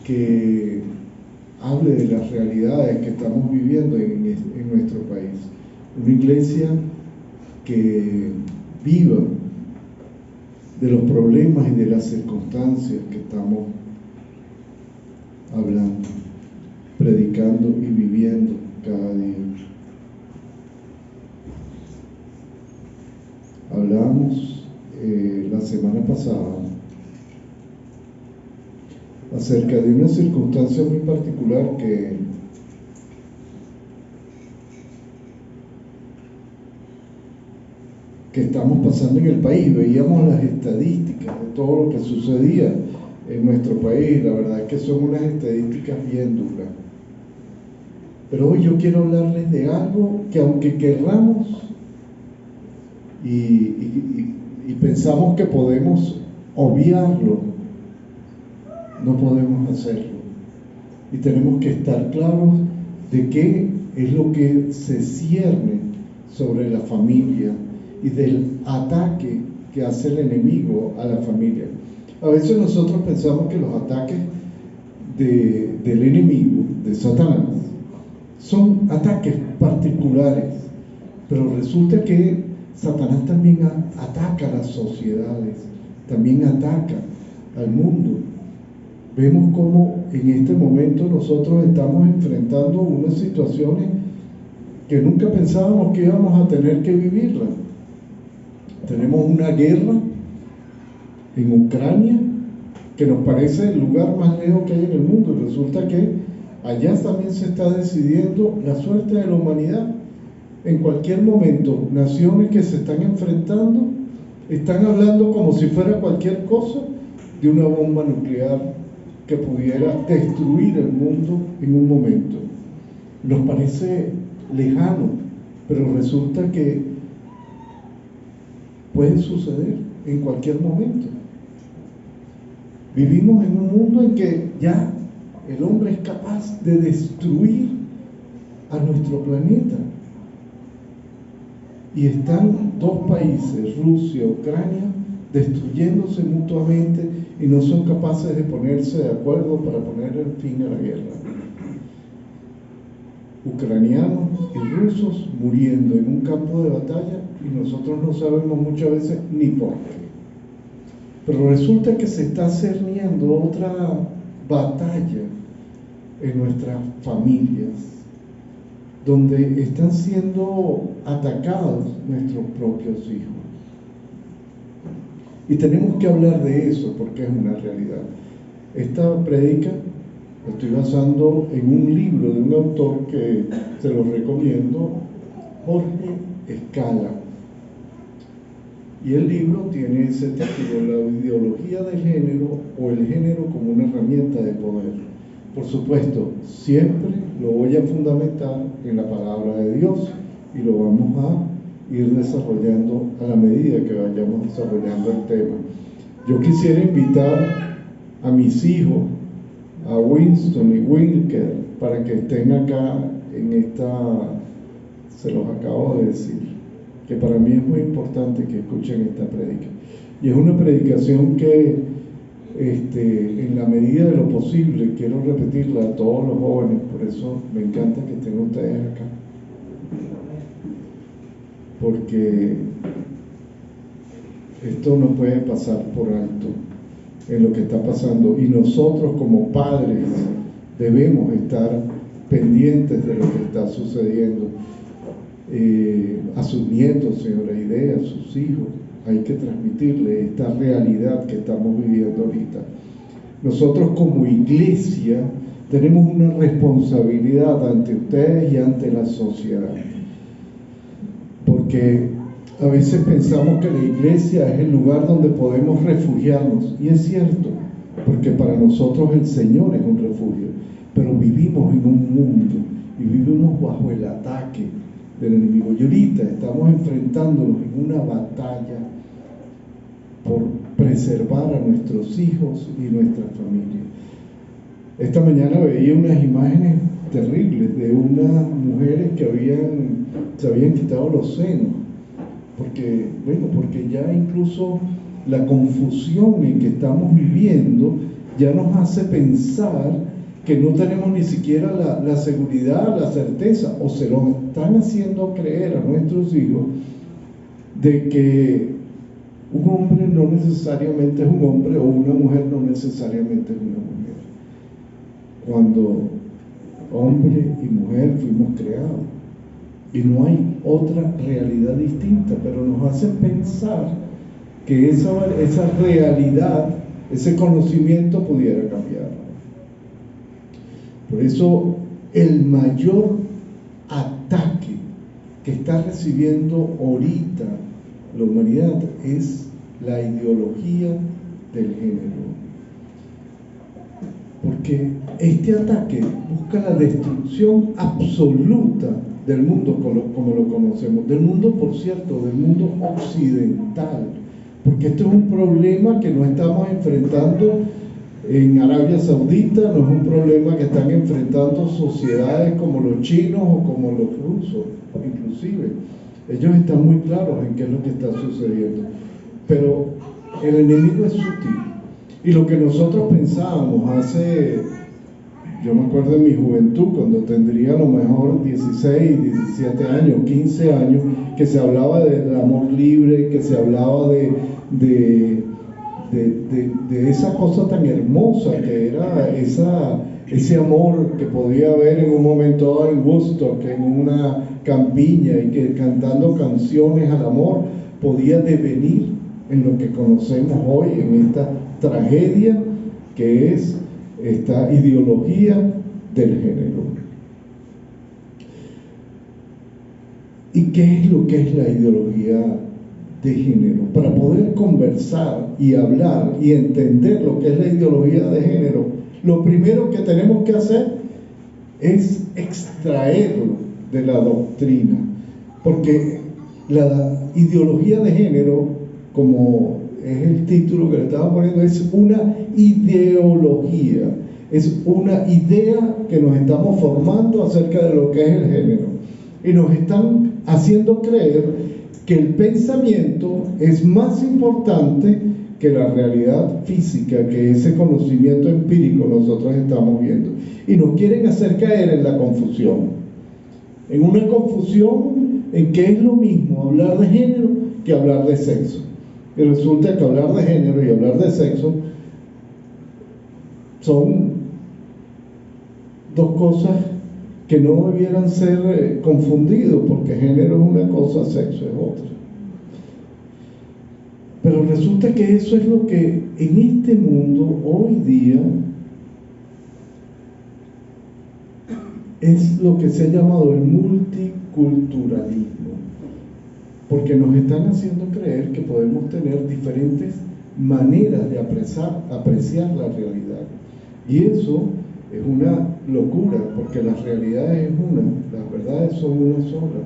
que hable de las realidades que estamos viviendo en nuestro país. Una iglesia que viva de los problemas y de las circunstancias que estamos hablando, predicando y viviendo cada día. Hablamos la semana pasada acerca de una circunstancia muy particular que estamos pasando en el país. Veíamos las estadísticas de todo lo que sucedía en nuestro país. La verdad es que son unas estadísticas bien duras. Pero hoy yo quiero hablarles de algo que, aunque querramos y pensamos que podemos obviarlo, no podemos hacerlo. Y tenemos que estar claros de qué es lo que se cierne sobre la familia y del ataque que hace el enemigo a la familia. A veces nosotros pensamos que los ataques del enemigo, de Satanás, son ataques particulares, pero resulta que Satanás también ataca a las sociedades, también ataca al mundo. Vemos cómo en este momento nosotros estamos enfrentando unas situaciones que nunca pensábamos que íbamos a tener que vivirlas. Tenemos una guerra en Ucrania que nos parece el lugar más lejos que hay en el mundo, y resulta que allá también se está decidiendo la suerte de la humanidad. En cualquier momento, naciones que se están enfrentando están hablando como si fuera cualquier cosa de una bomba nuclear que pudiera destruir el mundo en un momento. Nos parece lejano, pero resulta que puede suceder en cualquier momento. Vivimos en un mundo en que ya el hombre es capaz de destruir a nuestro planeta. Y están dos países, Rusia y Ucrania, destruyéndose mutuamente y no son capaces de ponerse de acuerdo para poner fin a la guerra. Ucranianos y rusos muriendo en un campo de batalla y nosotros no sabemos muchas veces ni por qué. Pero resulta que se está cerniendo otra batalla en nuestras familias, donde están siendo atacados nuestros propios hijos. Y tenemos que hablar de eso porque es una realidad. Esta prédica la estoy basando en un libro de un autor que se lo recomiendo, Jorge Escala. Y el libro tiene ese título: La ideología de género o el género como una herramienta de poder. Por supuesto, siempre lo voy a fundamentar en la palabra de Dios y lo vamos a ir desarrollando a la medida que vayamos desarrollando el tema. Yo quisiera invitar a mis hijos, a Winston y Wilker, para que estén acá en esta, se los acabo de decir, que para mí es muy importante que escuchen esta prédica. Y es una predicación que en la medida de lo posible quiero repetirla a todos los jóvenes, por eso me encanta que estén ustedes acá, porque esto no puede pasar por alto en lo que está pasando, y nosotros como padres debemos estar pendientes de lo que está sucediendo. A sus nietos, señora Idea, a sus hijos, hay que transmitirle esta realidad que estamos viviendo ahorita. Nosotros como iglesia tenemos una responsabilidad ante ustedes y ante la sociedad, porque a veces pensamos que la iglesia es el lugar donde podemos refugiarnos, y es cierto, porque para nosotros el Señor es un refugio, pero vivimos en un mundo y vivimos bajo el ataque del enemigo, y ahorita estamos enfrentándonos en una batalla por preservar a nuestros hijos y nuestra familia. Esta mañana veía unas imágenes terribles de unas mujeres que se habían quitado los senos, porque ya incluso la confusión en que estamos viviendo ya nos hace pensar que no tenemos ni siquiera la seguridad, la certeza, o se lo están haciendo creer a nuestros hijos, de que un hombre no necesariamente es un hombre o una mujer no necesariamente es una mujer. Cuando hombre y mujer fuimos creados y no hay otra realidad distinta, pero nos hace pensar que esa realidad, ese conocimiento pudiera cambiar. Por eso el mayor ataque que está recibiendo ahorita la humanidad es la ideología del género. Porque este ataque busca la destrucción absoluta del mundo como lo conocemos, del mundo, por cierto, del mundo occidental, porque esto es un problema que no estamos enfrentando en Arabia Saudita, no es un problema que están enfrentando sociedades como los chinos o como los rusos, inclusive. Ellos están muy claros en qué es lo que está sucediendo, pero el enemigo es sutil. Y lo que nosotros pensábamos yo me acuerdo en mi juventud, cuando tendría a lo mejor 16, 17 años, 15 años, que se hablaba del amor libre, que se hablaba de esa cosa tan hermosa que era ese amor que podía haber en un momento dado en Woodstock, en una campiña, y que cantando canciones al amor podía devenir en lo que conocemos hoy, en esta tragedia que es esta ideología del género. ¿Y qué es lo que es la ideología de género? Para poder conversar y hablar y entender lo que es la ideología de género, lo primero que tenemos que hacer es extraerlo de la doctrina, porque la ideología de género, como es el título que le estaba poniendo, es una ideología, es una idea que nos estamos formando acerca de lo que es el género, y nos están haciendo creer que el pensamiento es más importante que la realidad física, que ese conocimiento empírico nosotros estamos viendo, y nos quieren hacer caer en la confusión, en una confusión en que es lo mismo hablar de género que hablar de sexo. Y resulta que hablar de género y hablar de sexo son dos cosas que no debieran ser confundidos, porque género es una cosa, sexo es otra. Pero resulta que eso es lo que en este mundo hoy día es lo que se ha llamado el multiculturalismo, porque nos están haciendo creer que podemos tener diferentes maneras de apreciar la realidad, y eso es una locura, porque las realidades es una, las verdades son una sola,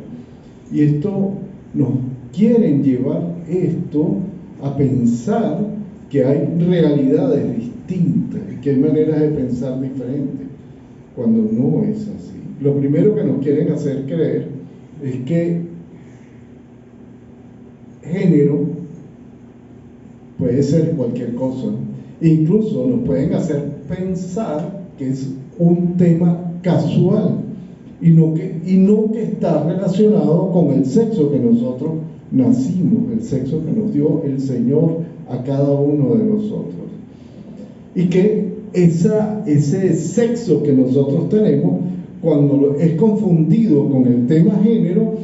y esto nos quieren llevar a pensar que hay realidades distintas y que hay maneras de pensar diferentes, cuando no es así. Lo primero que nos quieren hacer creer es que género puede ser cualquier cosa, incluso nos pueden hacer pensar que es un tema casual y no que está relacionado con el sexo que nosotros nacimos, el sexo que nos dio el Señor a cada uno de nosotros, y que ese sexo que nosotros tenemos, cuando es confundido con el tema género,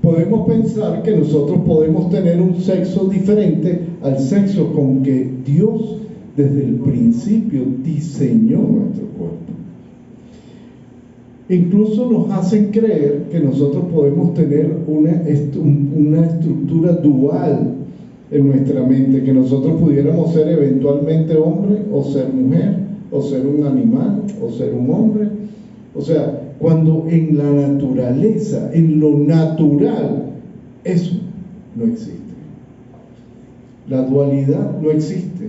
podemos pensar que nosotros podemos tener un sexo diferente al sexo con que Dios desde el principio diseñó nuestro cuerpo. Incluso nos hacen creer que nosotros podemos tener una estructura dual en nuestra mente, que nosotros pudiéramos ser eventualmente hombre o ser mujer, o ser un animal o ser un hombre. O sea, cuando en la naturaleza, en lo natural, eso no existe. La dualidad no existe.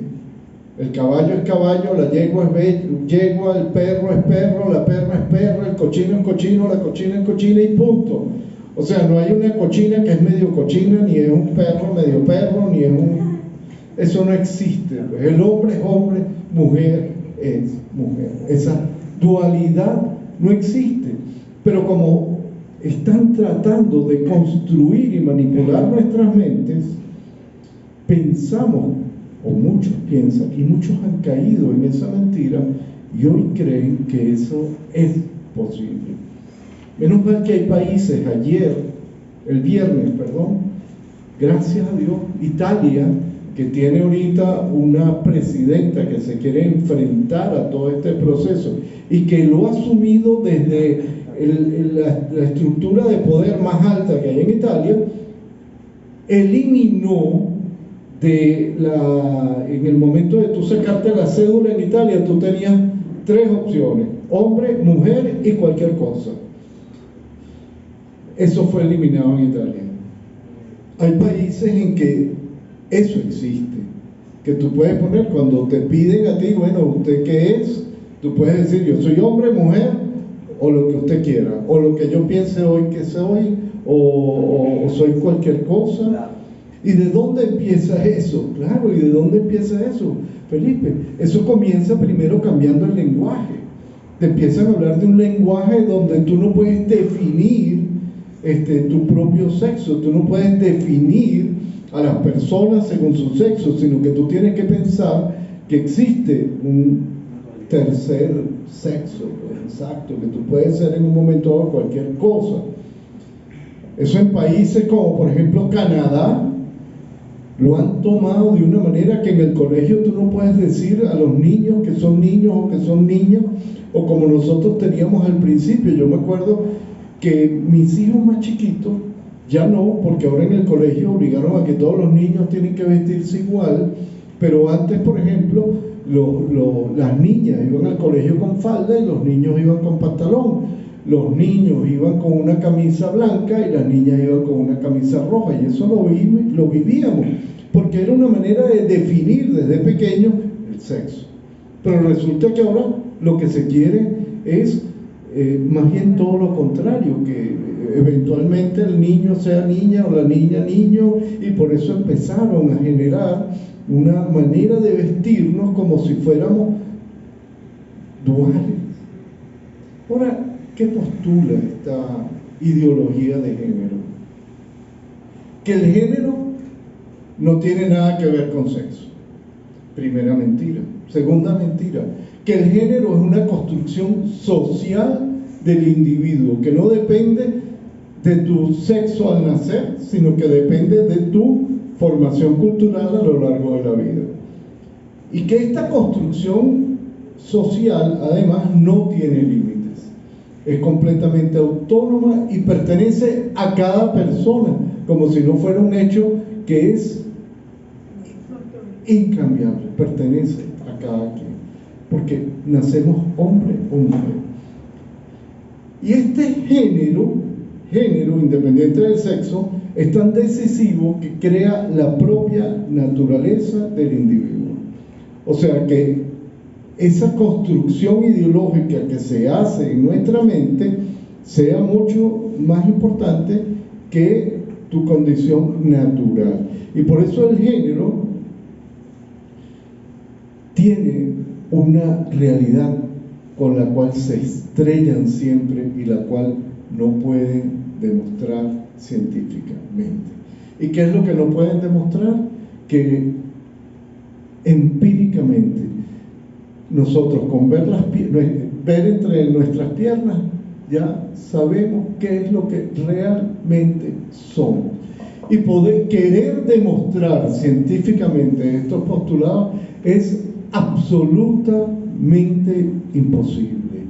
El caballo es caballo, la yegua es yegua, el perro es perro, la perra es perro, el cochino es cochino, la cochina es cochina, y punto. O sea, no hay una cochina que es medio cochina, ni es un perro medio perro, ni es un... Eso no existe. El hombre es hombre, mujer es mujer. Esa dualidad no existe. Pero como están tratando de construir y manipular nuestras mentes, pensamos, o muchos piensan, y muchos han caído en esa mentira, y hoy creen que eso es posible. Menos mal que hay países, el viernes, gracias a Dios, Italia, que tiene ahorita una presidenta que se quiere enfrentar a todo este proceso y que lo ha asumido desde la estructura de poder más alta que hay en Italia, eliminó en el momento de tú sacarte la cédula en Italia, tú tenías 3 opciones: hombre, mujer y cualquier cosa. Eso fue eliminado en Italia. Hay países en que eso existe, que tú puedes poner, cuando te piden a ti, bueno, ¿usted qué es? Tú puedes decir, yo soy hombre, mujer, o lo que usted quiera, o lo que yo piense hoy que soy, o soy cualquier cosa. ¿Y de dónde empieza eso? Claro, ¿y de dónde empieza eso, Felipe? Eso comienza primero cambiando el lenguaje. Te empiezan a hablar de un lenguaje donde tú no puedes definir tu propio sexo, tú no puedes definir a las personas según su sexo, sino que tú tienes que pensar que existe un tercer sexo, exacto, que tú puedes ser en un momento dado cualquier cosa. Eso en países como por ejemplo Canadá lo han tomado de una manera que en el colegio tú no puedes decir a los niños que son niños o que son niñas, o como nosotros teníamos al principio. Yo me acuerdo que mis hijos más chiquitos, ya no, porque ahora en el colegio obligaron a que todos los niños tienen que vestirse igual, pero antes, por ejemplo, las niñas iban al colegio con falda y los niños iban con pantalón. Los niños iban con una camisa blanca y las niñas iban con una camisa roja, y eso lo vivíamos, porque era una manera de definir desde pequeño el sexo. Pero resulta que ahora lo que se quiere es más bien todo lo contrario, que eventualmente el niño sea niña o la niña niño, y por eso empezaron a generar una manera de vestirnos como si fuéramos duales. Ahora, ¿qué postula esta ideología de género? Que el género no tiene nada que ver con sexo. Primera mentira. Segunda mentira, que el género es una construcción social del individuo, que no depende de tu sexo al nacer, sino que depende de tu formación cultural a lo largo de la vida. Y que esta construcción social, además, no tiene límites. Es completamente autónoma y pertenece a cada persona, como si no fuera un hecho que es incambiable, pertenece a cada quien, porque nacemos hombre o mujer. Y este género, independiente del sexo, es tan decisivo que crea la propia naturaleza del individuo. O sea que esa construcción ideológica que se hace en nuestra mente sea mucho más importante que tu condición natural. Y por eso el género tiene una realidad con la cual se estrellan siempre y la cual no pueden demostrar científicamente. ¿Y qué es lo que no pueden demostrar? Que empíricamente nosotros, con ver entre nuestras piernas, ya sabemos qué es lo que realmente somos. Y querer demostrar científicamente estos postulados es absolutamente imposible,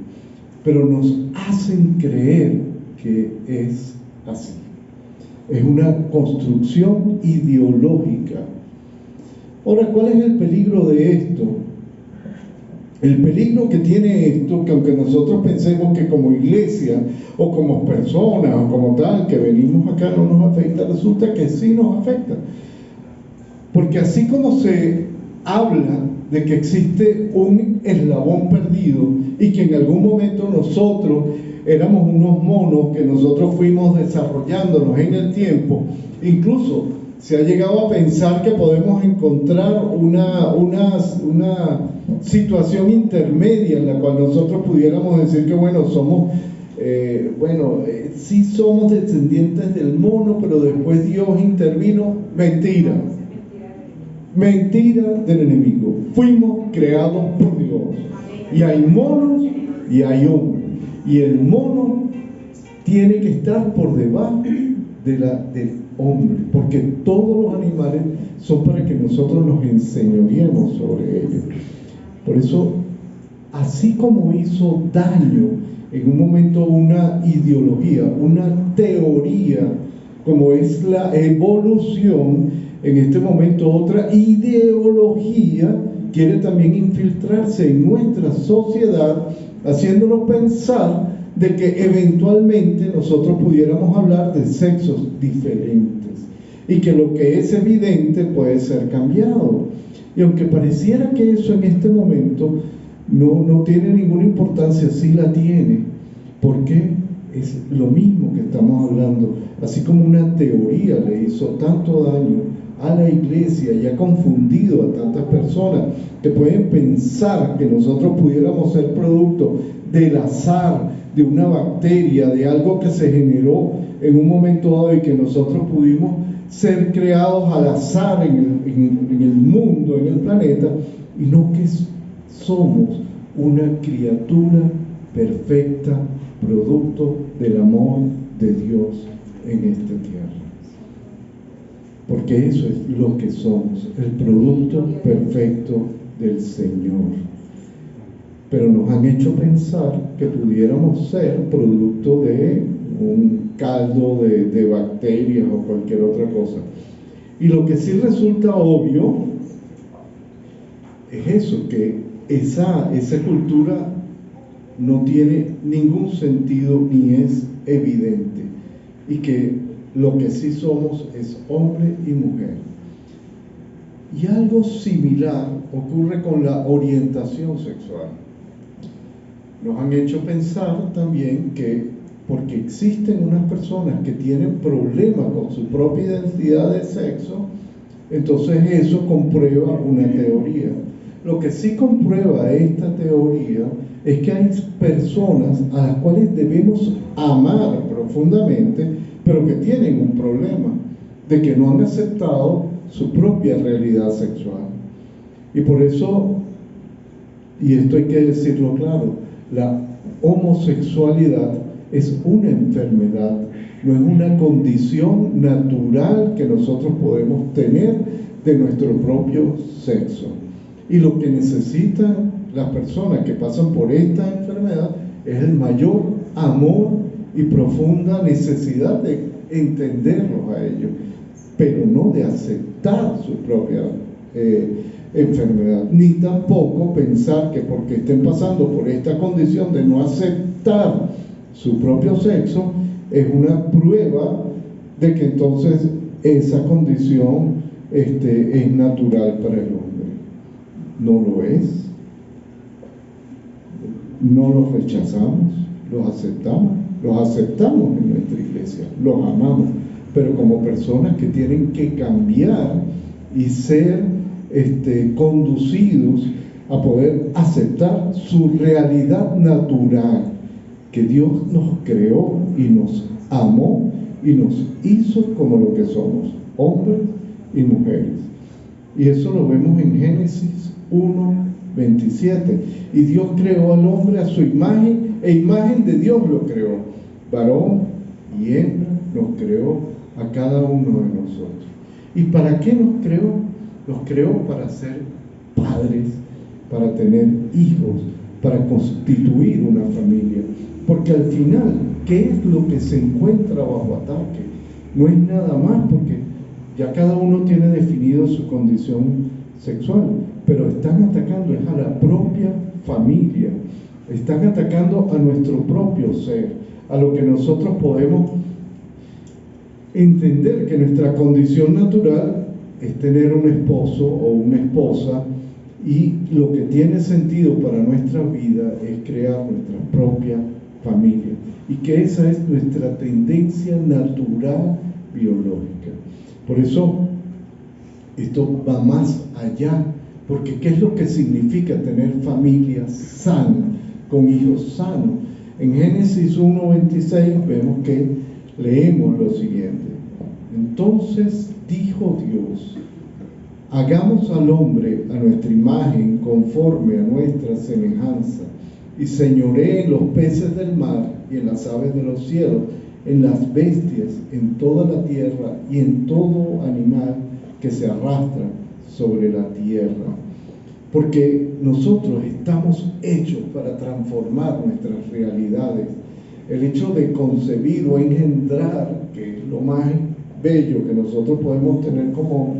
pero nos hacen creer que es así. Es una construcción ideológica. Ahora, ¿cuál es el peligro de esto? El peligro que tiene esto, que aunque nosotros pensemos que como iglesia o como personas o como tal que venimos acá no nos afecta, resulta que sí nos afecta. Porque así como se habla de que existe un eslabón perdido y que en algún momento nosotros éramos unos monos, que nosotros fuimos desarrollándonos en el tiempo, incluso Se ha llegado a pensar que podemos encontrar una situación intermedia en la cual nosotros pudiéramos decir que, bueno, somos, sí somos descendientes del mono, pero después Dios intervino. Mentira. Mentira del enemigo. Fuimos creados por Dios. Y hay monos y hay hombres. Y el mono tiene que estar por debajo del hombre, porque todos los animales son para que nosotros nos enseñoreemos sobre ellos. Por eso, así como hizo daño en un momento una ideología, una teoría, como es la evolución, en este momento otra ideología quiere también infiltrarse en nuestra sociedad, haciéndonos pensar de que eventualmente nosotros pudiéramos hablar de sexos diferentes y que lo que es evidente puede ser cambiado. Y aunque pareciera que eso en este momento no tiene ninguna importancia, sí la tiene, porque es lo mismo que estamos hablando. Así como una teoría le hizo tanto daño a la iglesia y ha confundido a tantas personas que pueden pensar que nosotros pudiéramos ser producto del azar, de una bacteria, de algo que se generó en un momento dado y que nosotros pudimos ser creados al azar en el mundo, en el planeta, y no que somos una criatura perfecta, producto del amor de Dios en esta tierra. Porque eso es lo que somos, el producto perfecto del Señor. Pero nos han hecho pensar que pudiéramos ser producto de un caldo de bacterias o cualquier otra cosa. Y lo que sí resulta obvio es eso, que esa cultura no tiene ningún sentido ni es evidente, y que lo que sí somos es hombre y mujer. Y algo similar ocurre con la orientación sexual. Nos han hecho pensar también que porque existen unas personas que tienen problemas con su propia identidad de sexo, entonces eso comprueba una teoría. Lo que sí comprueba esta teoría es que hay personas a las cuales debemos amar profundamente, pero que tienen un problema de que no han aceptado su propia realidad sexual. Y por eso, y esto hay que decirlo claro, la homosexualidad es una enfermedad, no es una condición natural que nosotros podemos tener de nuestro propio sexo. Y lo que necesitan las personas que pasan por esta enfermedad es el mayor amor y profunda necesidad de entenderlos a ellos, pero no de aceptar su propia enfermedad, ni tampoco pensar que porque estén pasando por esta condición de no aceptar su propio sexo es una prueba de que entonces esa condición es natural para el hombre. No lo es. No los rechazamos, los aceptamos en nuestra iglesia, los amamos, pero como personas que tienen que cambiar y ser conducidos a poder aceptar su realidad natural, que Dios nos creó y nos amó y nos hizo como lo que somos, hombres y mujeres. Y eso lo vemos en Génesis 1:27. Y Dios creó al hombre a su imagen, e imagen de Dios lo creó. Varón y hembra nos creó a cada uno de nosotros. ¿Y para qué nos creó? Nos creó para ser padres, para tener hijos, para constituir una familia. Porque al final, ¿qué es lo que se encuentra bajo ataque? No es nada más, porque ya cada uno tiene definido su condición sexual, pero están atacando es a la propia familia, están atacando a nuestro propio ser, a lo que nosotros podemos entender que nuestra condición natural es tener un esposo o una esposa, y lo que tiene sentido para nuestra vida es crear nuestra propia familia, y que esa es nuestra tendencia natural biológica. Por eso esto va más allá, porque ¿qué es lo que significa tener familia sana, con hijos sanos? En Génesis 1:26 vemos que leemos lo siguiente: entonces dijo Dios, hagamos al hombre a nuestra imagen, conforme a nuestra semejanza, y señoree en los peces del mar y en las aves de los cielos, en las bestias, en toda la tierra y en todo animal que se arrastra sobre la tierra. Porque nosotros estamos hechos para transformar nuestras realidades. El hecho de concebir o engendrar, que es lo más bello que nosotros podemos tener como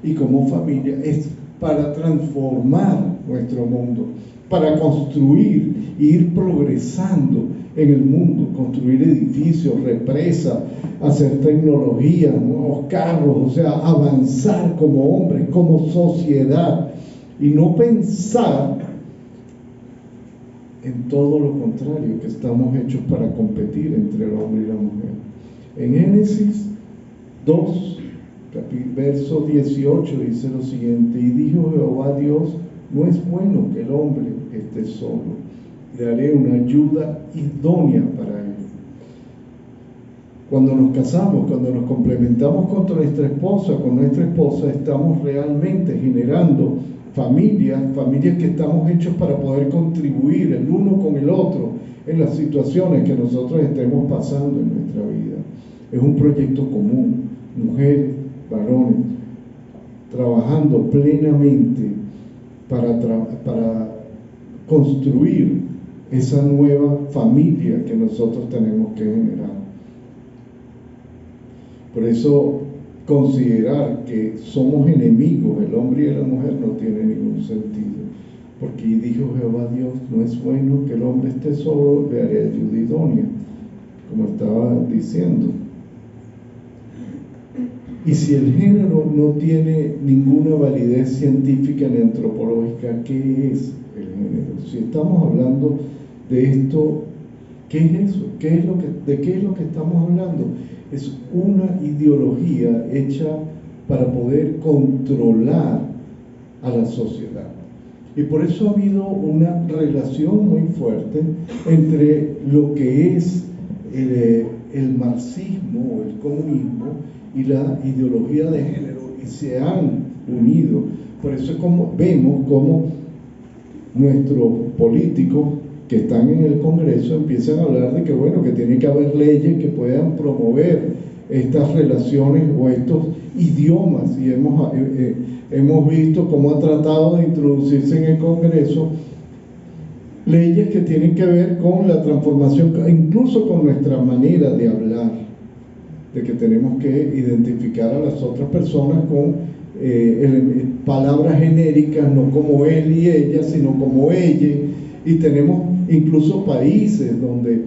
y como familia, es para transformar nuestro mundo, para construir e ir progresando en el mundo, construir edificios, represas, hacer tecnología, nuevos carros, o sea, avanzar como hombres, como sociedad, y no pensar en todo lo contrario, que estamos hechos para competir entre el hombre y la mujer. En Génesis 2, verso 18 dice lo siguiente: y dijo Jehová Dios, no es bueno que el hombre esté solo, le haré una ayuda idónea para él. Cuando nos casamos, cuando nos complementamos con nuestra esposa, estamos realmente generando familias que estamos hechos para poder contribuir el uno con el otro en las situaciones que nosotros estemos pasando en nuestra vida. Es un proyecto común, mujeres, varones, trabajando plenamente para construir esa nueva familia que nosotros tenemos que generar. Por eso, considerar que somos enemigos, el hombre y la mujer, no tiene ningún sentido. Porque dijo Jehová Dios, no es bueno que el hombre esté solo, le haré ayuda idónea, como estaba diciendo. Y si el género no tiene ninguna validez científica ni antropológica, ¿qué es el género? Si estamos hablando de esto, ¿qué es eso? ¿De qué es lo que estamos hablando? Es una ideología hecha para poder controlar a la sociedad. Y por eso ha habido una relación muy fuerte entre lo que es el marxismo o el comunismo y la ideología de género, y se han unido. Por eso vemos cómo nuestros políticos que están en el Congreso empiezan a hablar de que, bueno, que tiene que haber leyes que puedan promover estas relaciones o estos idiomas, y hemos visto cómo ha tratado de introducirse en el Congreso leyes que tienen que ver con la transformación, incluso con nuestra manera de hablar, de que tenemos que identificar a las otras personas con palabras genéricas, no como él y ella, sino como ella. Y tenemos incluso países donde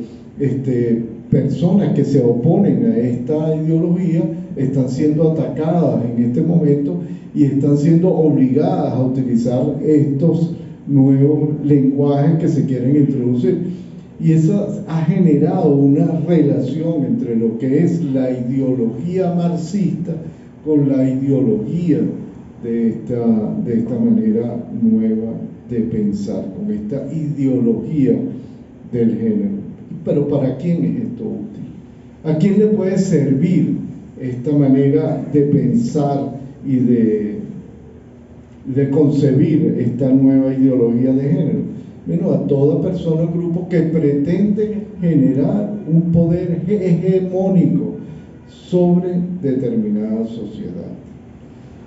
personas que se oponen a esta ideología están siendo atacadas en este momento y están siendo obligadas a utilizar estos nuevos lenguajes que se quieren introducir. Y eso ha generado una relación entre lo que es la ideología marxista con la ideología de esta manera nueva de pensar, con esta ideología del género. Pero ¿para quién es esto útil? ¿A quién le puede servir esta manera de pensar y de concebir esta nueva ideología de género? Bueno, a toda persona o grupo que pretende generar un poder hegemónico sobre determinada sociedad,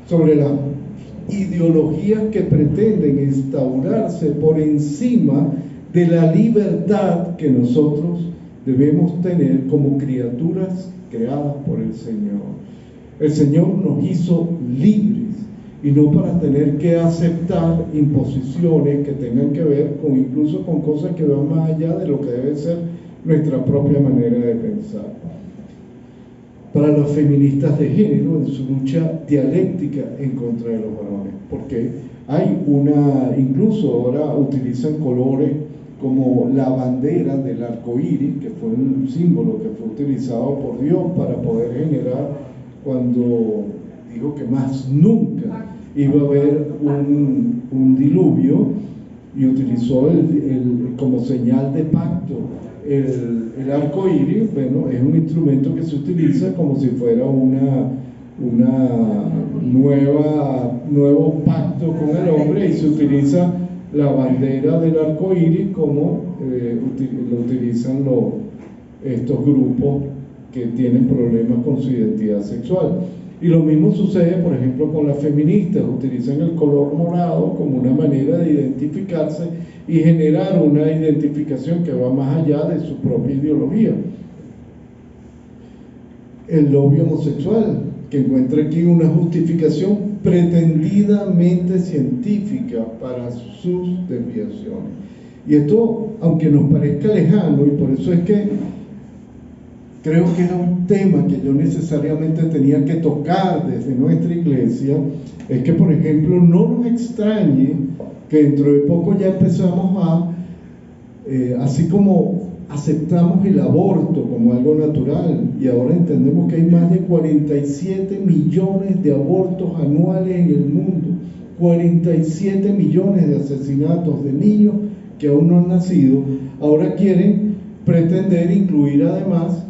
sobre las ideologías que pretenden instaurarse por encima de la libertad que nosotros debemos tener como criaturas creadas por el Señor. El Señor nos hizo libres, y no para tener que aceptar imposiciones que tengan que ver con incluso con cosas que van más allá de lo que debe ser nuestra propia manera de pensar. Para los feministas de género, en su lucha dialéctica en contra de los varones, porque hay incluso ahora utilizan colores como la bandera del arco iris, que fue un símbolo que fue utilizado por Dios para poder generar cuando dijo que más nunca iba a haber un diluvio, y utilizó como señal de pacto el arco iris. Bueno, es un instrumento que se utiliza como si fuera nuevo pacto con el hombre, y se utiliza la bandera del arco iris como lo utilizan estos grupos que tienen problemas con su identidad sexual. Y lo mismo sucede, por ejemplo, con las feministas. Utilizan el color morado como una manera de identificarse y generar una identificación que va más allá de su propia ideología. El lobby homosexual, que encuentra aquí una justificación pretendidamente científica para sus desviaciones. Y esto, aunque nos parezca lejano, y por eso es que creo que era un tema que yo necesariamente tenía que tocar desde nuestra iglesia, es que, por ejemplo, no nos extrañe que dentro de poco ya empezamos así como aceptamos el aborto como algo natural, y ahora entendemos que hay más de 47 millones de abortos anuales en el mundo, 47 millones de asesinatos de niños que aún no han nacido. Ahora quieren pretender incluir además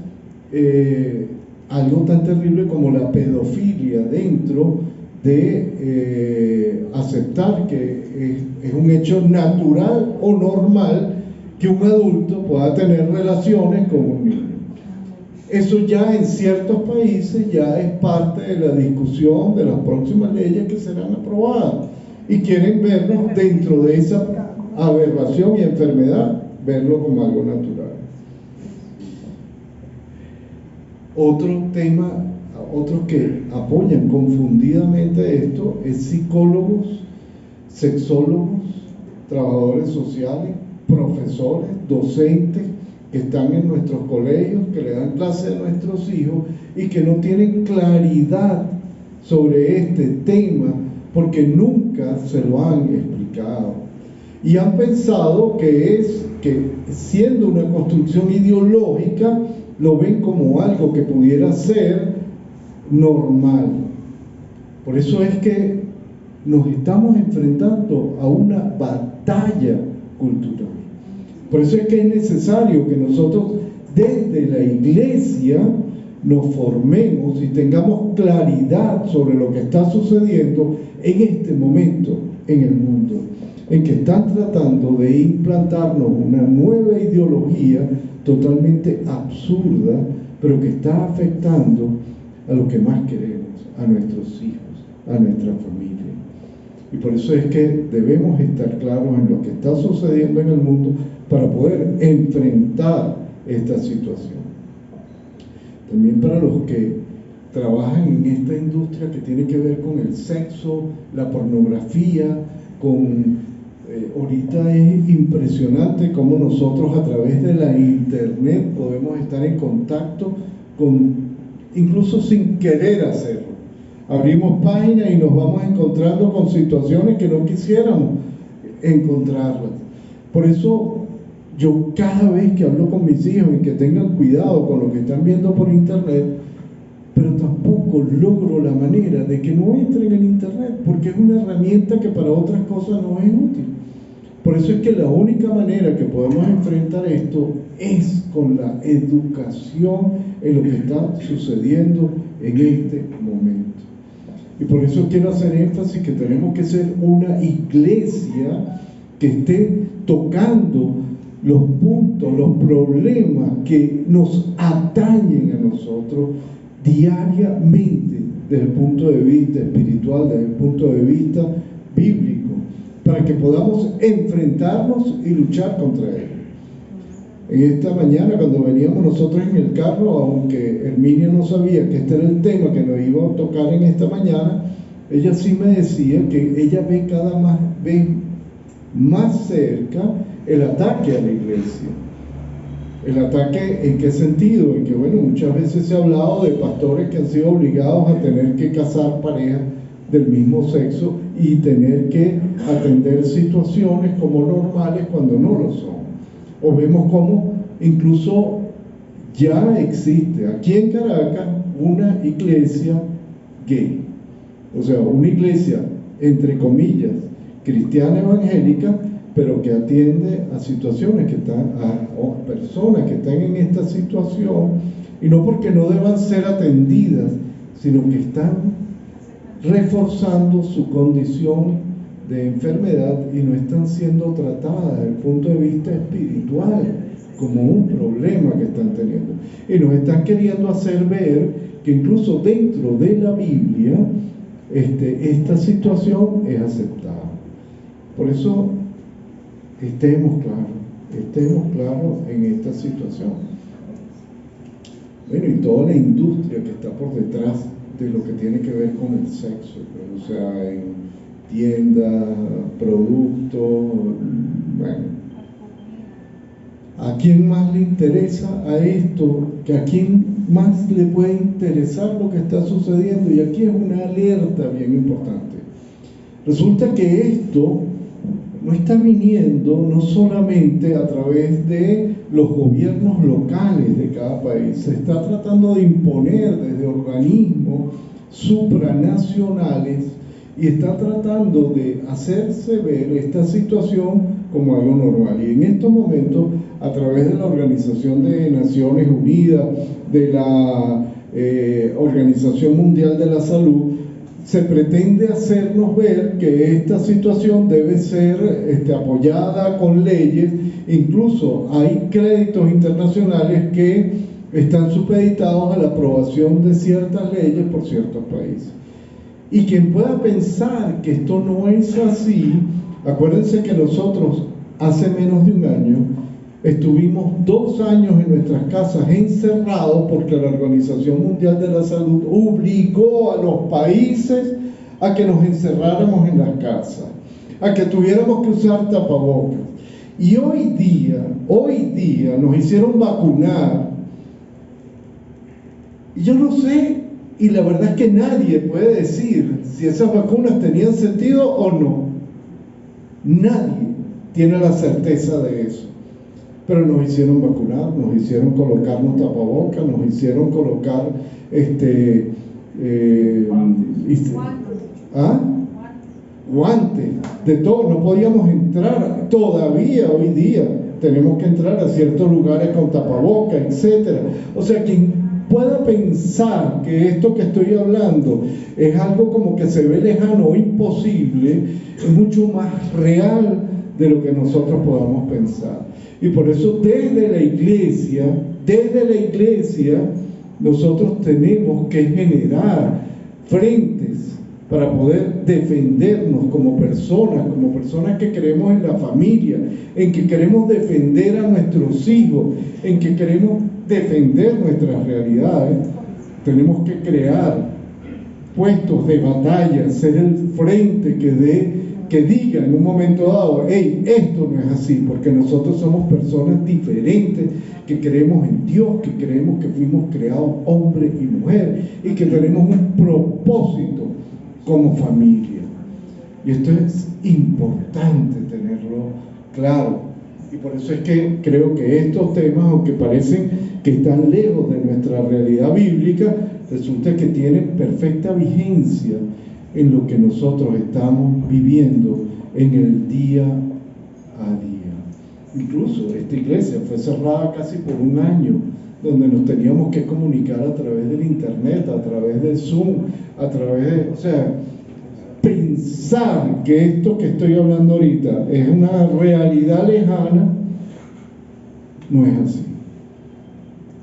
algo tan terrible como la pedofilia dentro de aceptar que es un hecho natural o normal que un adulto pueda tener relaciones con un niño. Eso ya en ciertos países ya es parte de la discusión de las próximas leyes que serán aprobadas, y quieren vernos dentro de esa aberración y enfermedad, verlo como algo natural. Otro tema, otros que apoyan confundidamente esto, es psicólogos, sexólogos, trabajadores sociales, profesores, docentes que están en nuestros colegios, que le dan clase a nuestros hijos y que no tienen claridad sobre este tema porque nunca se lo han explicado, y han pensado que siendo una construcción ideológica lo ven como algo que pudiera ser normal. Por eso es que nos estamos enfrentando a una batalla cultural. Por eso es que es necesario que nosotros desde la iglesia nos formemos y tengamos claridad sobre lo que está sucediendo en este momento en el mundo, en que están tratando de implantarnos una nueva ideología totalmente absurda, pero que está afectando a lo que más queremos, a nuestros hijos, a nuestra familia. Y por eso es que debemos estar claros en lo que está sucediendo en el mundo para poder enfrentar esta situación. También para los que trabajan en esta industria que tiene que ver con el sexo, la pornografía, ahorita es impresionante cómo nosotros a través de la internet podemos estar en contacto incluso sin querer hacerlo. Abrimos páginas y nos vamos encontrando con situaciones que no quisiéramos encontrarlas. Por eso yo cada vez que hablo con mis hijos y que tengan cuidado con lo que están viendo por internet, pero tampoco logro la manera de que no entren en internet, porque es una herramienta que para otras cosas no es útil. Por eso es que la única manera que podemos enfrentar esto es con la educación en lo que está sucediendo en este momento. Y por eso quiero hacer énfasis que tenemos que ser una iglesia que esté tocando los puntos, los problemas que nos atañen a nosotros diariamente desde el punto de vista espiritual, desde el punto de vista bíblico, para que podamos enfrentarnos y luchar contra él. En esta mañana, cuando veníamos nosotros en el carro, aunque Herminia no sabía que este era el tema que nos iba a tocar en esta mañana, ella sí me decía que ella ve cada vez más cerca el ataque a la iglesia. ¿El ataque en qué sentido? En que, bueno, muchas veces se ha hablado de pastores que han sido obligados a tener que casar parejas del mismo sexo y tener que atender situaciones como normales cuando no lo son. O vemos cómo incluso ya existe aquí en Caracas una iglesia gay. O sea, una iglesia, entre comillas, cristiana evangélica, pero que atiende a situaciones que están, a personas que están en esta situación, y no porque no deban ser atendidas, sino que están reforzando su condición de enfermedad y no están siendo tratadas desde el punto de vista espiritual como un problema que están teniendo. Y nos están queriendo hacer ver que incluso dentro de la Biblia esta situación es aceptada. Por eso estemos claros en esta situación. Bueno, y toda la industria que está por detrás de lo que tiene que ver con el sexo, pues, o sea, en tiendas, productos, bueno. ¿A quién más le interesa a esto? ¿A quién más le puede interesar lo que está sucediendo? Y aquí es una alerta bien importante. Resulta que esto no está viniendo no solamente a través de los gobiernos locales de cada país, se está tratando de imponer desde organismos supranacionales y está tratando de hacerse ver esta situación como algo normal. Y en estos momentos, a través de la Organización de Naciones Unidas, de la Organización Mundial de la Salud, se pretende hacernos ver que esta situación debe ser apoyada con leyes. Incluso hay créditos internacionales que están supeditados a la aprobación de ciertas leyes por ciertos países. Y quien pueda pensar que esto no es así, acuérdense que nosotros hace menos de un año estuvimos 2 años en nuestras casas encerrados porque la Organización Mundial de la Salud obligó a los países a que nos encerráramos en las casas, a que tuviéramos que usar tapabocas. Y hoy día nos hicieron vacunar. Y yo no sé, y la verdad es que nadie puede decir si esas vacunas tenían sentido o no. Nadie tiene la certeza de eso. Pero nos hicieron vacunar, nos hicieron colocarnos tapabocas, nos hicieron colocar guantes, de todo. No podíamos entrar todavía hoy día. Tenemos que entrar a ciertos lugares con tapabocas, etcétera. O sea, quien pueda pensar que esto que estoy hablando es algo como que se ve lejano o imposible, es mucho más real de lo que nosotros podamos pensar. Y por eso desde la iglesia, nosotros tenemos que generar frentes para poder defendernos como personas que creemos en la familia, en que queremos defender a nuestros hijos, en que queremos defender nuestras realidades. Tenemos que crear puestos de batalla, ser el frente que diga en un momento dado, hey, esto no es así, porque nosotros somos personas diferentes, que creemos en Dios, que creemos que fuimos creados hombre y mujer, y que tenemos un propósito como familia. Y esto es importante tenerlo claro. Y por eso es que creo que estos temas, aunque parecen que están lejos de nuestra realidad bíblica, resulta que tienen perfecta vigencia en lo que nosotros estamos viviendo en el día a día. Incluso esta iglesia fue cerrada casi por 1 año, donde nos teníamos que comunicar a través del internet, a través del Zoom, o sea, pensar que esto que estoy hablando ahorita es una realidad lejana, no es así.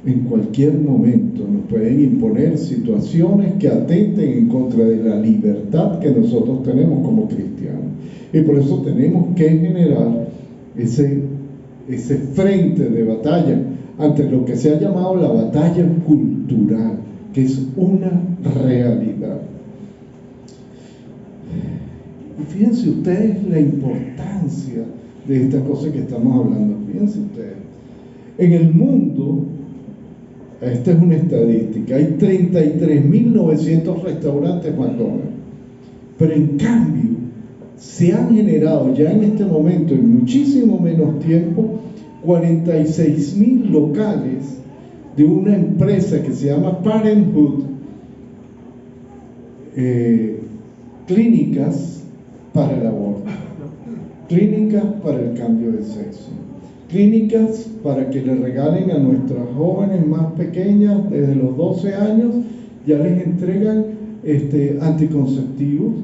En cualquier momento nos pueden imponer situaciones que atenten en contra de la libertad que nosotros tenemos como cristianos. Y por eso tenemos que generar ese frente de batalla ante lo que se ha llamado la batalla cultural, que es una realidad. Y fíjense ustedes la importancia de esta cosa que estamos hablando. Fíjense ustedes, en el mundo, esta es una estadística, hay 33.900 restaurantes McDonald's, pero en cambio se han generado ya en este momento, en muchísimo menos tiempo, 46.000 locales de una empresa que se llama Parenthood, clínicas para el aborto, clínicas para el cambio de sexo, clínicas para que le regalen a nuestras jóvenes más pequeñas, desde los 12 años, ya les entregan anticonceptivos,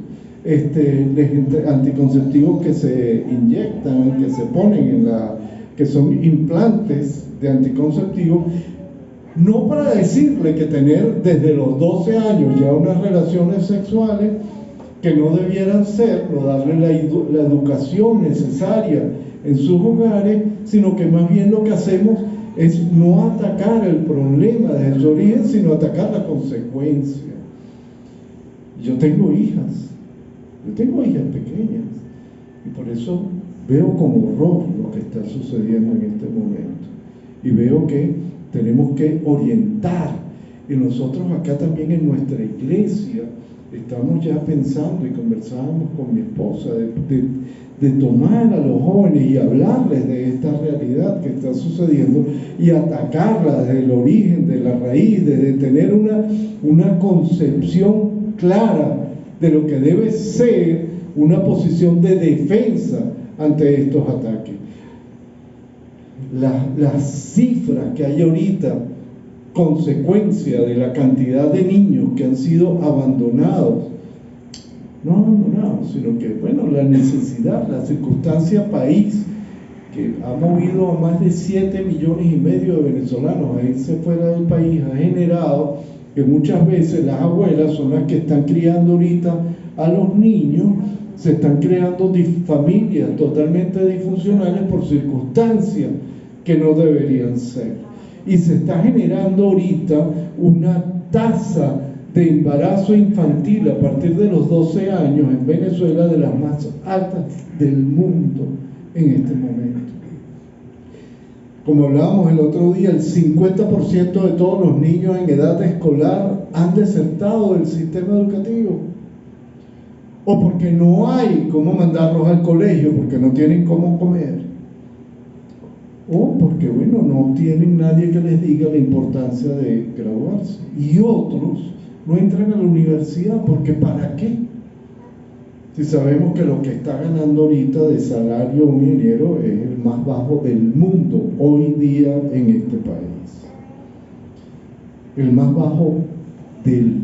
anticonceptivos que se inyectan, que se ponen que son implantes de anticonceptivos, no para decirle que tener desde los 12 años ya unas relaciones sexuales que no debieran ser, o darle la educación necesaria en sus hogares, sino que más bien lo que hacemos es no atacar el problema desde su origen, sino atacar la consecuencia. Yo tengo hijas pequeñas, y por eso veo con horror lo que está sucediendo en este momento, y veo que tenemos que orientar, y nosotros acá también en nuestra iglesia estamos ya pensando, y conversábamos con mi esposa, de tomar a los jóvenes y hablarles de esta realidad que está sucediendo y atacarla desde el origen, de la raíz, de tener una concepción clara de lo que debe ser una posición de defensa ante estos ataques. Las cifras que hay ahorita, consecuencia de la cantidad de niños que han sido abandonados, sino que, la necesidad, la circunstancia país, que ha movido a más de 7,5 millones de venezolanos a irse fuera del país, ha generado que muchas veces las abuelas son las que están criando ahorita a los niños, se están creando familias totalmente disfuncionales por circunstancias que no deberían ser. Y se está generando ahorita una tasa de embarazo infantil a partir de los 12 años en Venezuela de las más altas del mundo en este momento. Como hablábamos el otro día, el 50% de todos los niños en edad escolar han desertado del sistema educativo, o porque no hay cómo mandarlos al colegio, porque no tienen cómo comer, o porque no tienen nadie que les diga la importancia de graduarse. Y otros no entran a la universidad porque ¿para qué? Si sabemos que lo que está ganando ahorita de salario un ingeniero es el más bajo del mundo hoy día en este país, el más bajo del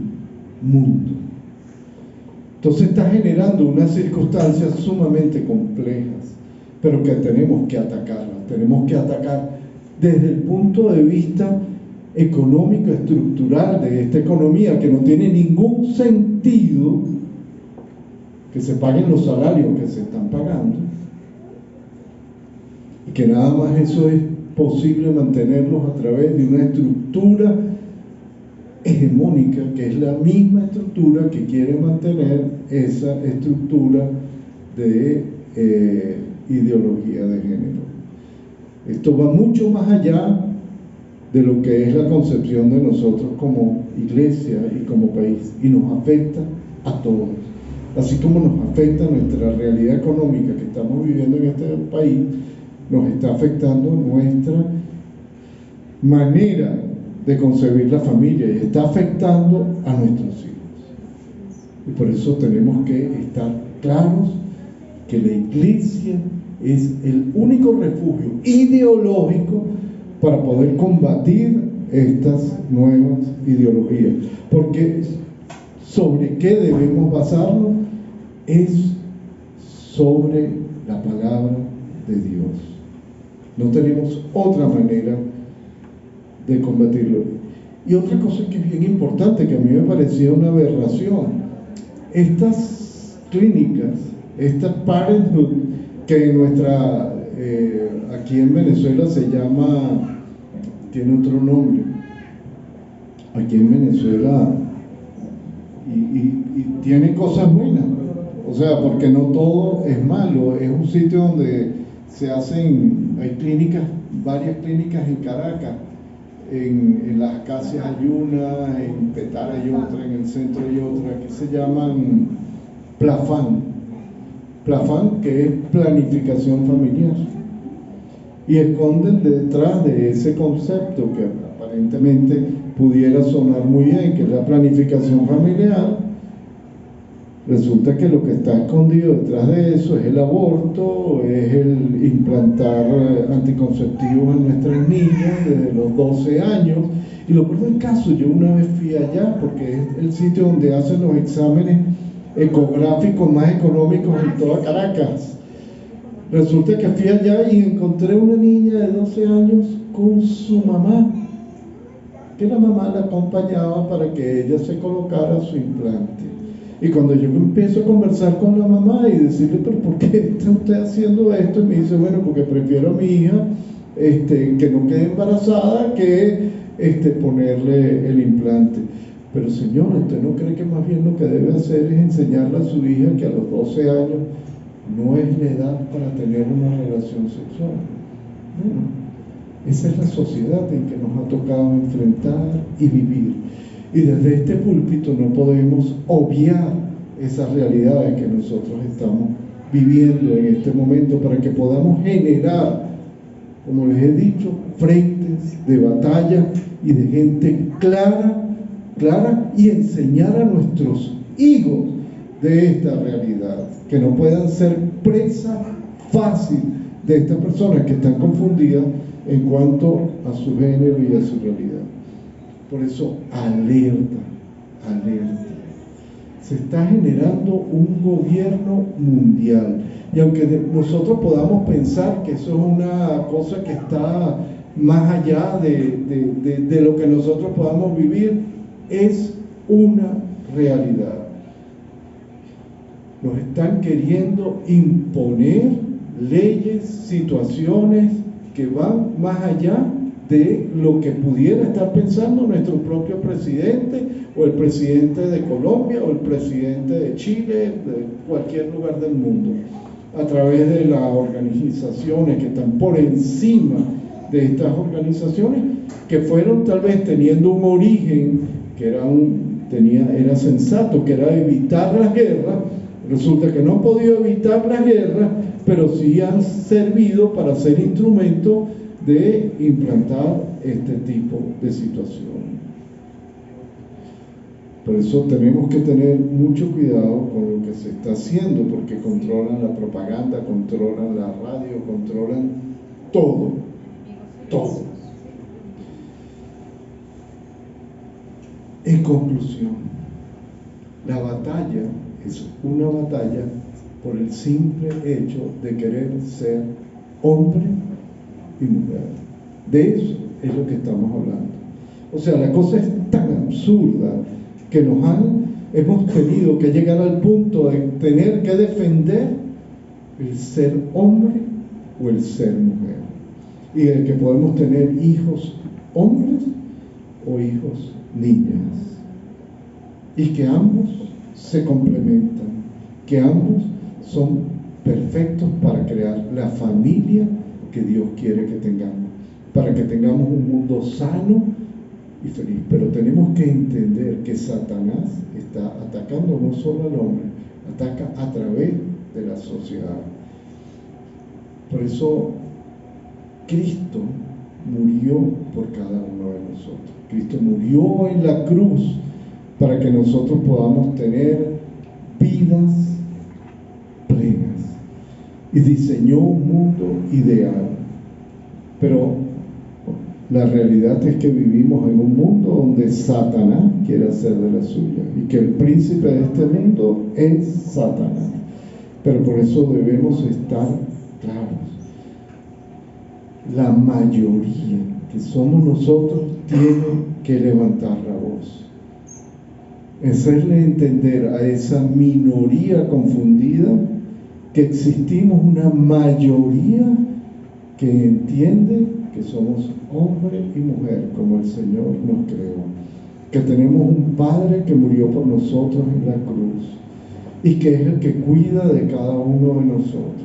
mundo. Entonces está generando unas circunstancias sumamente complejas, pero que tenemos que atacarlas. Tenemos que atacar desde el punto de vista económico, estructural de esta economía, que no tiene ningún sentido que se paguen los salarios que se están pagando, y que nada más eso es posible mantenerlos a través de una estructura hegemónica, que es la misma estructura que quiere mantener esa estructura de ideología de género. Esto va mucho más allá de lo que es la concepción de nosotros como iglesia y como país, y nos afecta a todos. Así como nos afecta nuestra realidad económica que estamos viviendo en este país, nos está afectando nuestra manera de concebir la familia y está afectando a nuestros hijos. Y por eso tenemos que estar claros que la iglesia es el único refugio ideológico para poder combatir estas nuevas ideologías. Porque ¿sobre qué debemos basarnos? Es sobre la palabra de Dios. No tenemos otra manera de combatirlo. Y otra cosa que es bien importante, que a mí me parecía una aberración: estas clínicas, estas parenthood, que aquí en Venezuela se llama, tiene otro nombre, aquí en Venezuela, y tiene cosas buenas, o sea, porque no todo es malo. Es un sitio donde se hacen, hay clínicas, varias clínicas en Caracas, en Las Acacias hay una, en Petare hay otra, en el centro hay otra, que se llaman Plafán, que es planificación familiar, y esconden detrás de ese concepto que aparentemente pudiera sonar muy bien, que es la planificación familiar, Resulta que lo que está escondido detrás de eso es el aborto, es el implantar anticonceptivos en nuestras niñas desde los 12 años. Y lo peor del caso, yo una vez fui allá, porque es el sitio donde hacen los exámenes ecográficos más económicos en toda Caracas. Resulta que fui allá y encontré una niña de 12 años con su mamá, que la mamá la acompañaba para que ella se colocara su implante. Y cuando yo empiezo a conversar con la mamá y decirle, pero ¿por qué está usted haciendo esto? Y me dice, bueno, porque prefiero a mi hija que no quede embarazada que ponerle el implante. Pero señor, ¿usted no cree que más bien lo que debe hacer es enseñarle a su hija que a los 12 años no es la edad para tener una relación sexual? Bueno, esa es la sociedad en que nos ha tocado enfrentar y vivir. Y desde este púlpito no podemos obviar esas realidades que nosotros estamos viviendo en este momento para que podamos generar, como les he dicho, frentes de batalla y de gente clara y enseñar a nuestros hijos de esta realidad, que no puedan ser presa fácil de estas personas que están confundidas en cuanto a su género y a su realidad. Por eso, alerta. Se está generando un gobierno mundial. Y aunque nosotros podamos pensar que eso es una cosa que está más allá de lo que nosotros podamos vivir, es una realidad. Nos están queriendo imponer leyes, situaciones que van más allá de lo que pudiera estar pensando nuestro propio presidente, o el presidente de Colombia, o el presidente de Chile, de cualquier lugar del mundo, a través de las organizaciones que están por encima de estas organizaciones, que fueron tal vez teniendo un origen que era sensato, que era evitar las guerras. Resulta que no han podido evitar las guerras, pero sí han servido para ser instrumentos de implantar este tipo de situaciones. Por eso tenemos que tener mucho cuidado con lo que se está haciendo, porque controlan la propaganda, controlan la radio, controlan todo. En conclusión, la batalla es una batalla por el simple hecho de querer ser hombre y mujer. De eso es lo que estamos hablando. O sea, la cosa es tan absurda que hemos tenido que llegar al punto de tener que defender el ser hombre o el ser mujer, y el que podemos tener hijos hombres o hijos niñas, y que ambos se complementan, que ambos son perfectos para crear la familia que Dios quiere que tengamos, para que tengamos un mundo sano y feliz. Pero tenemos que entender que Satanás está atacando no solo al hombre, ataca a través de la sociedad. Por eso Cristo murió por cada uno de nosotros. Cristo murió en la cruz para que nosotros podamos tener vidas plenas, y diseñó un mundo ideal. Pero la realidad es que vivimos en un mundo donde Satanás quiere hacer de la suya, y que el príncipe de este mundo es Satanás. Pero por eso debemos estar claros. La mayoría, que somos nosotros, tiene que levantar la voz, hacerle entender a esa minoría confundida que existimos una mayoría que entiende que somos hombre y mujer como el Señor nos creó, que tenemos un Padre que murió por nosotros en la cruz y que es el que cuida de cada uno de nosotros,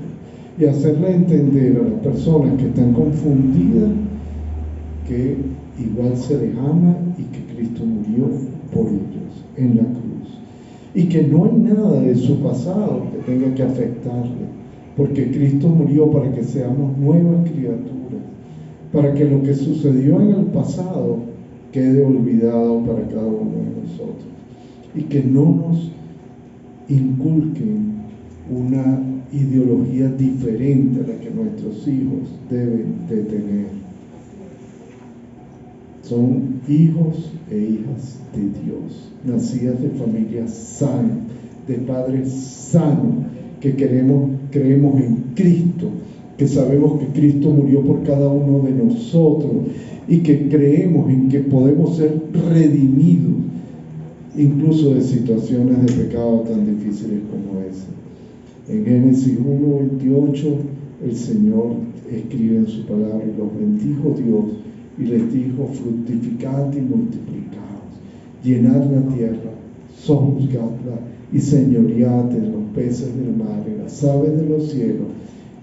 y hacerle entender a las personas que están confundidas que igual se les ama y que Cristo murió por ellos en la cruz, y que no hay nada de su pasado que tenga que afectarle, porque Cristo murió para que seamos nuevas criaturas, para que lo que sucedió en el pasado quede olvidado para cada uno de nosotros, y que no nos inculquen una ideología diferente a la que nuestros hijos deben de tener. Son hijos e hijas de Dios, nacidas de familias sanas, de padres sanos, que creemos en Cristo, que sabemos que Cristo murió por cada uno de nosotros y que creemos en que podemos ser redimidos incluso de situaciones de pecado tan difíciles como esa. En Génesis 1:28 el Señor escribe en su palabra: y los bendijo Dios y les dijo: fructificad y multiplicaos, llenad la tierra, sojuzgadla y señoread en los peces del mar, en las aves de los cielos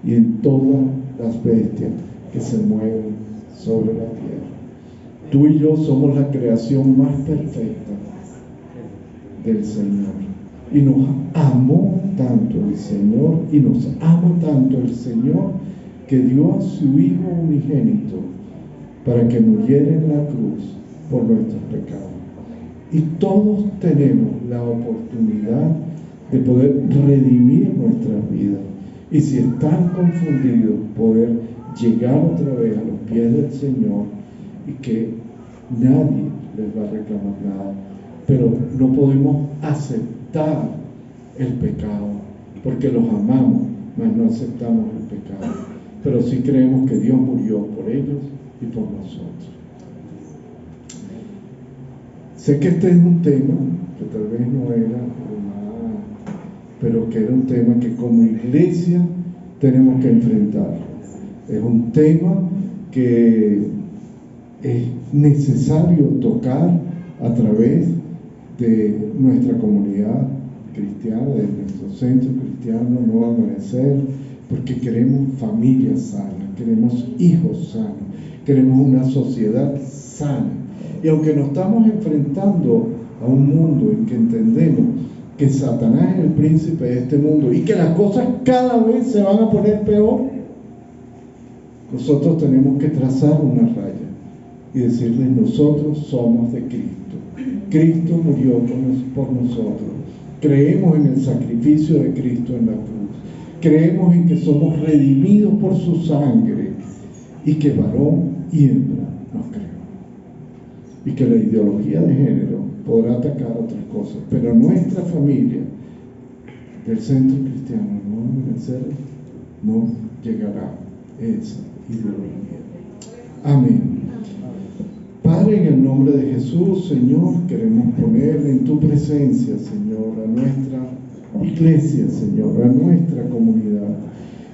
y en todas las bestias que se mueven sobre la tierra. Tú y yo somos la creación más perfecta del Señor, y nos amó tanto el Señor, y nos ama tanto el Señor, que dio a su Hijo unigénito para que muriera en la cruz por nuestros pecados. Y todos tenemos la oportunidad de poder redimir nuestras vidas, y si están confundidos, poder llegar otra vez a los pies del Señor, y que nadie les va a reclamar nada. Pero no podemos aceptar el pecado, porque los amamos, mas no aceptamos el pecado. Pero sí creemos que Dios murió por ellos y por nosotros. Sé que este es un tema que tal vez no era pero que era un tema que como iglesia tenemos que enfrentar. Es un tema que es necesario tocar a través de nuestra comunidad cristiana, de nuestro centro cristiano Nuevo Amanecer, porque queremos familias sanas, queremos hijos sanos, queremos una sociedad sana. Y aunque nos estamos enfrentando a un mundo en que entendemos que Satanás es el príncipe de este mundo y que las cosas cada vez se van a poner peor, nosotros tenemos que trazar una raya y decirles: nosotros somos de Cristo. Cristo murió por nosotros. Creemos en el sacrificio de Cristo en la cruz. Creemos en que somos redimidos por su sangre y que varón y hembra nos creó. Y que la ideología de género podrá atacar otras cosas, pero nuestra familia del centro cristiano no llegará a esa ideología. Amén. Padre, en el nombre de Jesús, Señor, queremos poner en tu presencia, Señor, a nuestra iglesia, Señor, a nuestra comunidad,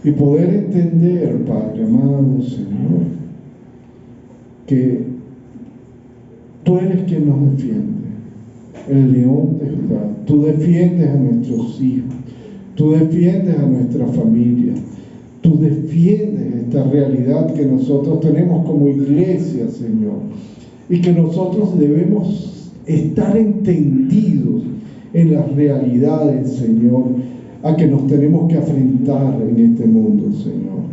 y poder entender, Padre amado, Señor, que tú eres quien nos defiende, el león de Judá. Tú defiendes a nuestros hijos, tú defiendes a nuestra familia, tú defiendes esta realidad que nosotros tenemos como iglesia, Señor, y que nosotros debemos estar entendidos en las realidades, Señor, a que nos tenemos que afrontar en este mundo, Señor.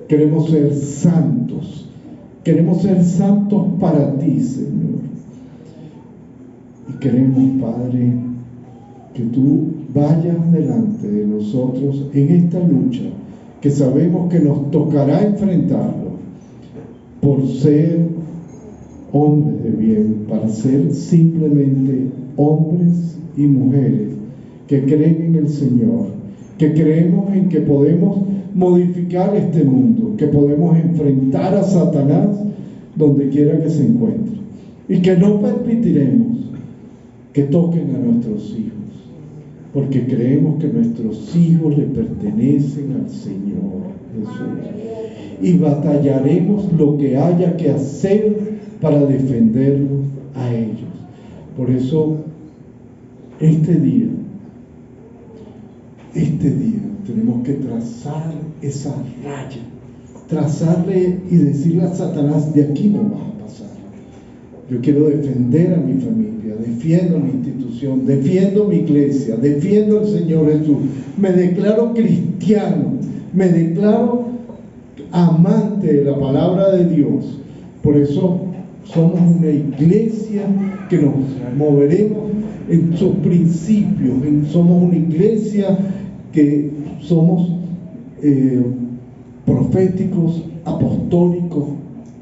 Queremos ser santos para ti, Señor. Y queremos, Padre, que tú vayas delante de nosotros en esta lucha, que sabemos que nos tocará enfrentarlo por ser hombres de bien, para ser simplemente hombres y mujeres que creen en el Señor, que creemos en que podemos modificar este mundo, que podemos enfrentar a Satanás donde quiera que se encuentre, y que no permitiremos que toquen a nuestros hijos, porque creemos que nuestros hijos le pertenecen al Señor Jesús, y batallaremos lo que haya que hacer para defenderlos a ellos. Por eso este día tenemos que trazar esa raya, trazarle y decirle a Satanás: de aquí no vas a pasar. Yo quiero defender a mi familia, defiendo mi institución, defiendo mi iglesia, defiendo al Señor Jesús, me declaro cristiano, me declaro amante de la palabra de Dios. Por eso somos una iglesia que nos moveremos en sus principios, somos una iglesia que somos proféticos, apostólicos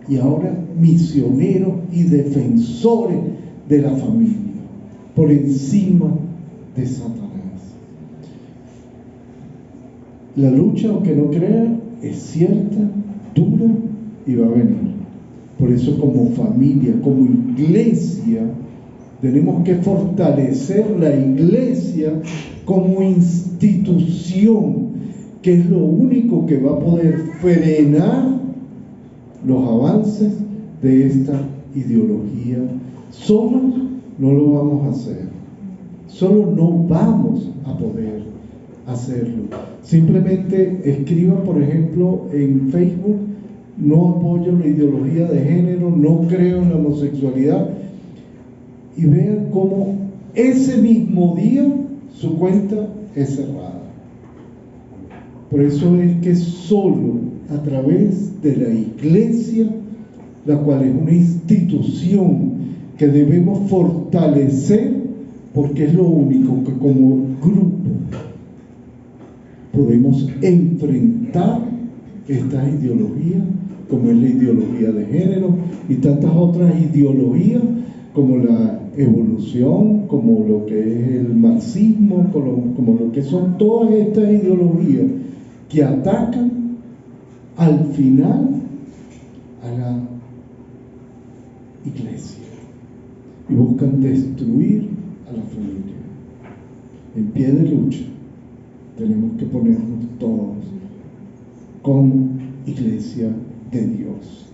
y ahora misioneros y defensores de la familia, por encima de Satanás. La lucha, aunque no crean, es cierta, dura y va a venir. Por eso, como familia, como iglesia, tenemos que fortalecer la iglesia como institución, que es lo único que va a poder frenar los avances de esta ideología. Solos no lo vamos a hacer, solo no vamos a poder hacerlo. Simplemente escriban, por ejemplo, en Facebook: no apoyo la ideología de género, no creo en la homosexualidad, y vean cómo ese mismo día su cuenta es cerrada. Por eso es que solo a través de la iglesia, la cual es una institución que debemos fortalecer, porque es lo único que como grupo podemos enfrentar estas ideologías, como es la ideología de género y tantas otras ideologías, como la evolución, como lo que es el marxismo, como lo que son todas estas ideologías que atacan al final a la iglesia y buscan destruir a la familia. En pie de lucha tenemos que ponernos todos como iglesia de Dios.